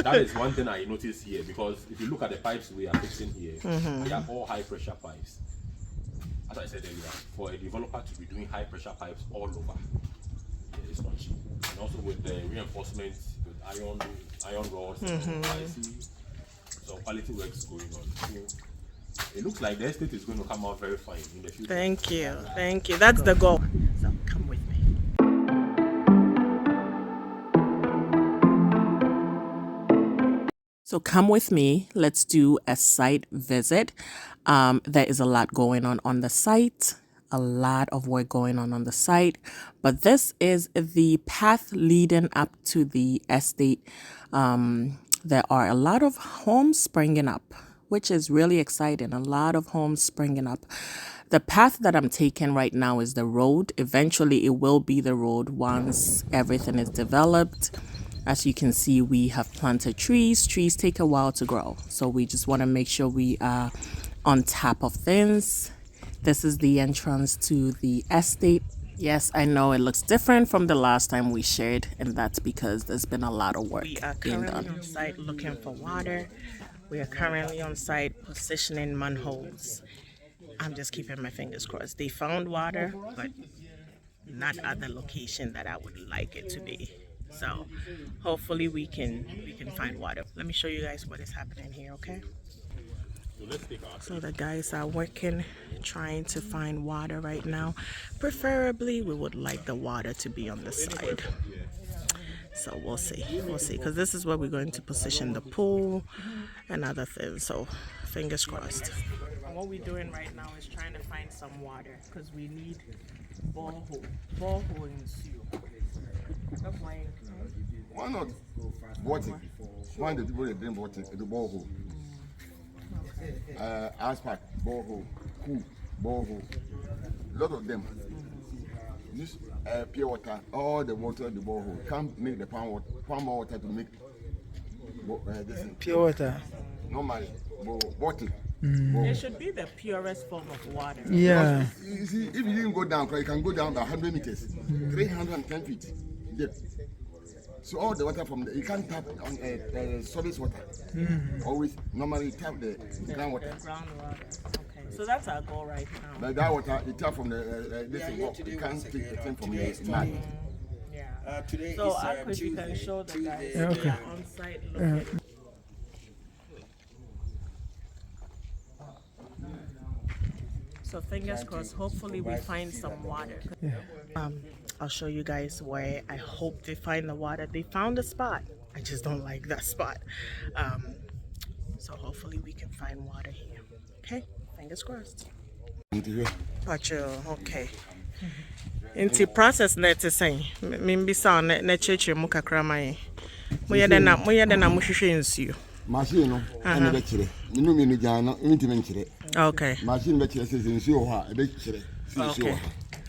That is one thing I noticed here, because if you look at the pipes we are fixing here, they are all high pressure pipes. As I said earlier, for a developer to be doing high pressure pipes all over, it's not cheap. And also with the reinforcement with iron rods, I see some quality works going on. So it looks like the estate is going to come out very fine in the future. Thank you. That's the goal. So come with me. So come with me. Let's do a site visit. There is a lot going on the site. A lot of work going on the site, but this is the path leading up to the estate. There are a lot of homes springing up, which is really exciting. A lot of homes springing up. The path that I'm taking right now is the road. Eventually, it will be the road once everything is developed. As you can see, we have planted trees. Trees take a while to grow, so we just want to make sure we are on top of things. This is the entrance to the estate. Yes, I know it looks different from the last time we shared, and that's because there's been a lot of work being done. We are currently on site looking for water. We are currently on site positioning manholes. I'm just keeping my fingers crossed. They found water, but not at the location that I would like it to be. So hopefully we can find water. Let me show you guys what is happening here, okay? So the guys are working, trying to find water right now. Preferably, we would like the water to be on the side. So we'll see, because this is where we're going to position the pool and other things. So fingers crossed. What we're doing right now is trying to find some water, because we need borehole in Sioux. Why not water? Why the people bring water to the borehole? Asphalt, borehole, cool, borehole. A lot of them. Use pure water, all the water in the borehole. Can't make the palm water to make this pure water. Normally, water. It should be the purest form of water. Yeah. You see, if you didn't go down, you can go down by 100 meters, 310 feet depth. So all the water from you can't tap on surface water. Always normally tap the groundwater. The groundwater. Okay. So that's our goal right now. But that water, you tap from the this rock. You can't take the thing from the land. Yeah. Today so is Aqua, you can show the guys we are on site looking. So fingers crossed, hopefully we find some water. I'll show you guys where I hope they find the water. They found a spot. I just don't like that spot. So hopefully we can find water here. Okay, fingers crossed. Okay. Into process net is saying, maybe sound net church muka cramai. Moya dena mushishinsu. Machine, and the lecture. You know me, Jana, intimate. Okay. Machine lecture says in Sioha, a lecture.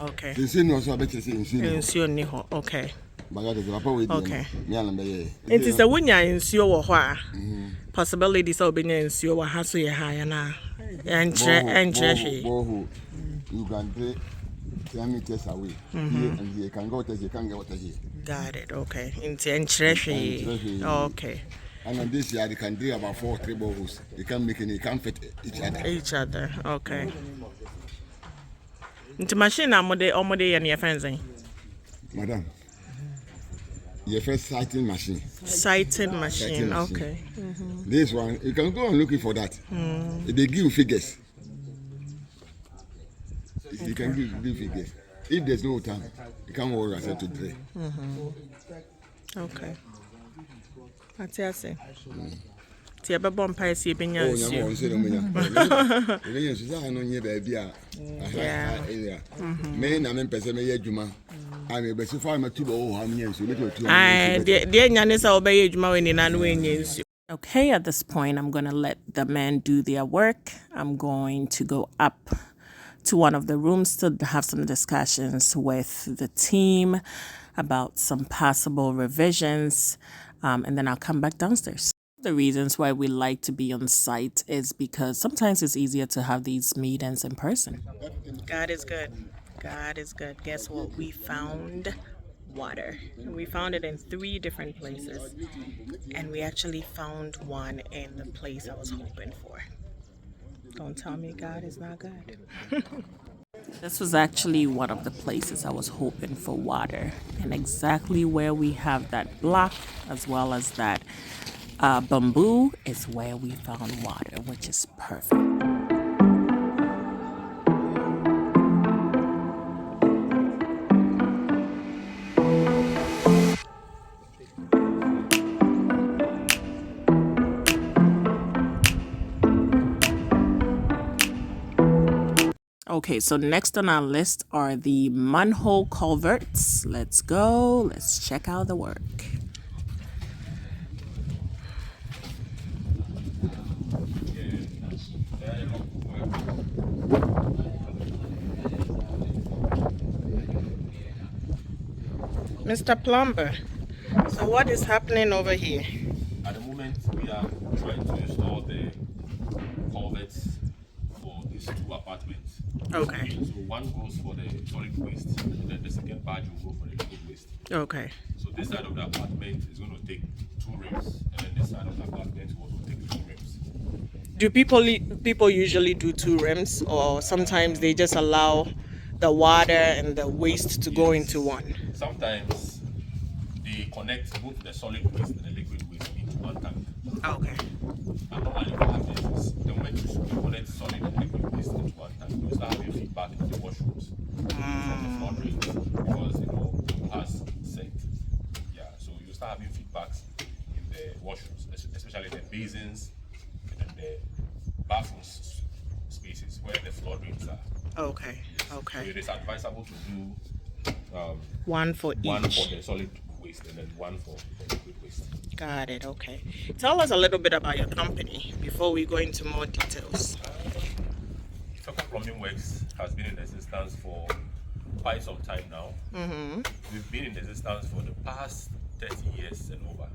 Okay. The same was a lecture in Sioha. Okay. Okay. It is a winya in Sioha. Possibilities of being in Sioha has to high now. And Borehole, you can take 10 meters away. Here and here can go to you can get water here. Got it. Okay. In okay. And on this year, they can do about 4 boreholes. They can make it, they can fit each other. Okay. Into machine, I'm and your fencing. Madam, your first sighting machine. Sighting machine. Okay. This one, you can go and looking for that. They give you figures. You can give figures. If there's no time, you can't worry yourself to play. Okay. That's it. Tia ba bomb pie see benya nsu. Me na me pese me adwuma. I be so far me tubo o ha me nsu. De nya ne sa obey adwuma we ni na no enya nsu. Okay, at this point I'm going to let the men do their work. I'm going to go up to one of the rooms to have some discussions with the team about some possible revisions. And then I'll come back downstairs. The reasons why we like to be on site is because sometimes it's easier to have these meetings in person. God is good. God is good. Guess what? We found water. We found it in 3 different places, and we actually found one in the place I was hoping for. Don't tell me God is not good. This was actually one of the places I was hoping for water, and exactly where we have that block as well as that bamboo is where we found water, which is perfect. Okay, so next on our list are the manhole culverts. Let's go. Let's check out the work. Mr. Plumber, so what is happening over here? At the moment, we are trying to install the culverts for these 2 apartments. Okay. So one goes for the solid waste, and then the second batch will go for the liquid waste. Okay. So this side of the apartment is going to take 2 rims, and then this side of the apartment will also take 3 rims. Do people usually do 2 rims, or sometimes they just allow the water and the waste to go into one? Sometimes they connect both the solid waste and the liquid waste into one tank. Okay. And normally what happens is the moment you connect solid and liquid waste into one tank, you start having feedback in the washrooms from the floor drains because it has set. Yeah, so you start having feedbacks in the washrooms, especially the basins and the bathroom spaces where the floor drains are. Okay. So Okay. it is advisable to do One for one each. for the solid waste and then one for the liquid waste. Got it. Okay. Tell us a little bit about your company before we go into more details. Plumbing Works has been in existence for quite some time now. We've been in existence for the past 30 years and over.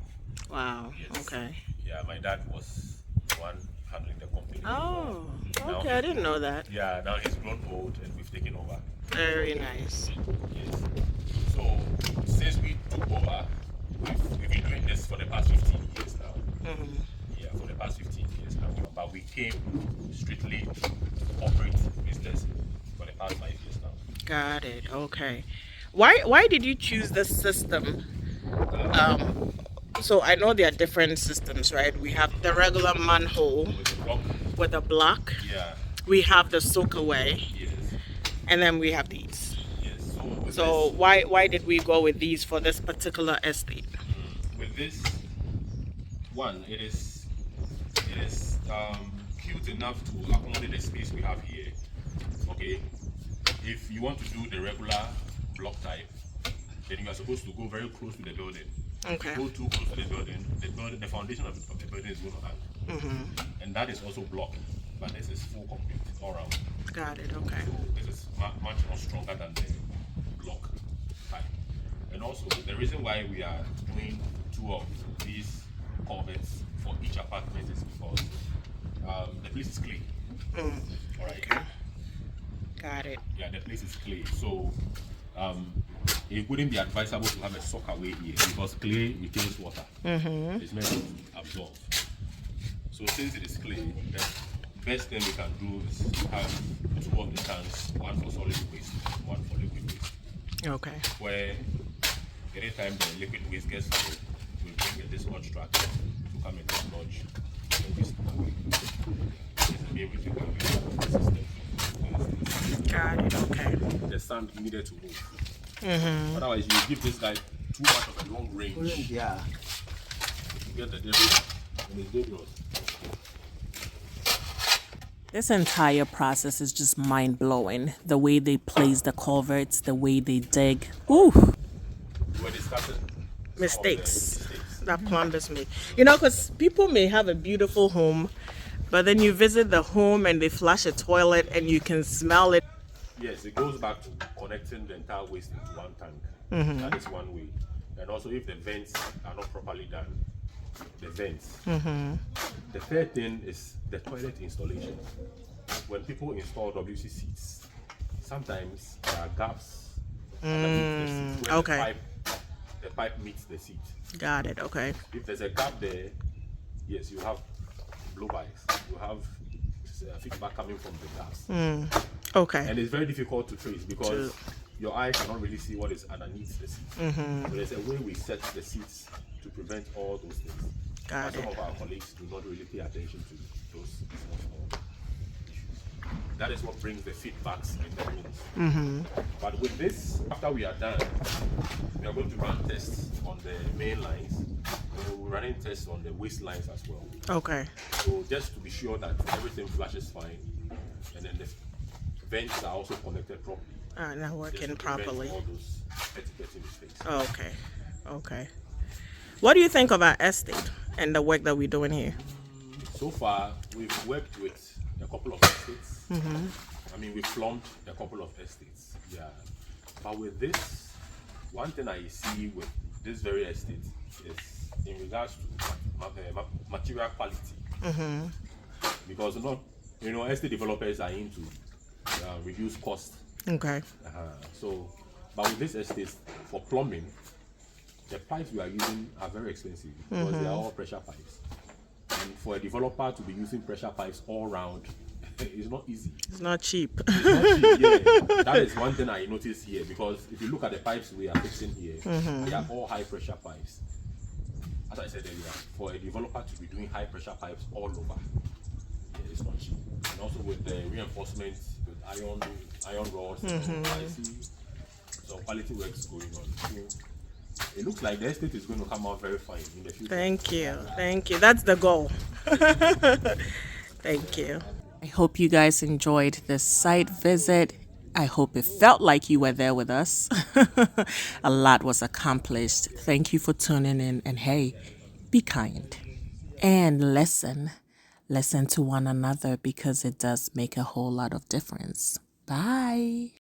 Wow. Yes. Okay. Yeah, my dad was the one handling the company. Oh. Now Okay. I didn't know that. Yeah, now he's grown old and we've taken over. Very nice. Yes. So since we took over, we've been doing this for the past 15 years now. Yeah, for the past 15 years now. But we came strictly to operate business for the past 5 years now. Got it. Okay. Why did you choose this system? So I know there are different systems, right? We have the regular manhole With the block, with a block. yeah, We have the soak away, yes, and then we have these. yes. So why did we go with these for this particular estate? With this one, it is cute enough to accommodate the space we have here. Okay, if you want to do the regular block type, then you are supposed to go very close to the building. Okay. Go too close to the building, the foundation of the building is going to hang. And that is also block, but this is full complete all around. Got it. Okay. So this is much more stronger than the block type. And also the reason why we are doing 2 of these culverts for each apartment is because the place is clay. All right. Okay. Got it. Yeah, the place is clay. So it wouldn't be advisable to have a sock away here because clay retains water. It's meant to absorb. So since it is clay, the best thing we can do is have 2 of the tanks, one for solid waste, one for liquid waste. Okay. Where anytime the liquid waste gets full, we bring a dislodge truck to come and dislodge the waste away. This is be able to calculate the system. Got it. Okay. The sand needed to move. Otherwise, you give this guy too much of a long range. Yeah. You get the difference, and it's dangerous. This entire process is just mind blowing. The way they place the culverts, the way they dig. Ooh. We were discussing Mistakes that plumbers make. You know, because people may have a beautiful home, but then you visit the home and they flush a toilet and you can smell it. Yes, it goes back to connecting the entire waste into one tank. That is one way. And also, if the vents are not properly done, the vents. The third thing is the toilet installation. When people install WC seats, sometimes there are gaps underneath the seats where Okay. the pipe the pipe meets the seat. Got it. Okay. If there's a gap there, yes, you have blowbys. You have feedback coming from the gas. Okay. And it's very difficult to trace because your eye cannot really see what is underneath the seat. So there's a way we set the seats to prevent all those things. Got Some it. of our colleagues do not really pay attention to those small issues. That is what brings the feedbacks in the rooms. But with this, after we are done, we are going to run tests on the main lines. And we're running tests on the waste lines as well. Okay. So just to be sure that everything flashes fine, and then the vents are also connected properly. Now just working to prevent properly. all those etiquette mistakes. Okay. Okay. What do you think of our estate and the work that we're doing here? So far, we've worked with a couple of estates. I mean, we've plumbed a couple of estates. Yeah. But with this, one thing I see with this very estate is in regards to material quality. Because estate developers are into reduce cost. Okay. So, but with this estate, for plumbing, the pipes we are using are very expensive because they are all pressure pipes. And for a developer to be using pressure pipes all round, it's not easy. It's not cheap. It's not cheap, yeah. That is one thing I noticed here because if you look at the pipes we are fixing here, they are all high pressure pipes. As I said earlier, for a developer to be doing high pressure pipes all over, it's not cheap. And also with the reinforcement with iron rods, I see some quality works going on. So it looks like the estate is going to come out very fine in the future. Thank you. Thank you. That's the goal. Thank you. I hope you guys enjoyed this site visit. I hope it felt like you were there with us. A lot was accomplished. Thank you for tuning in. And hey, be kind and listen. Listen to one another because it does make a whole lot of difference. Bye.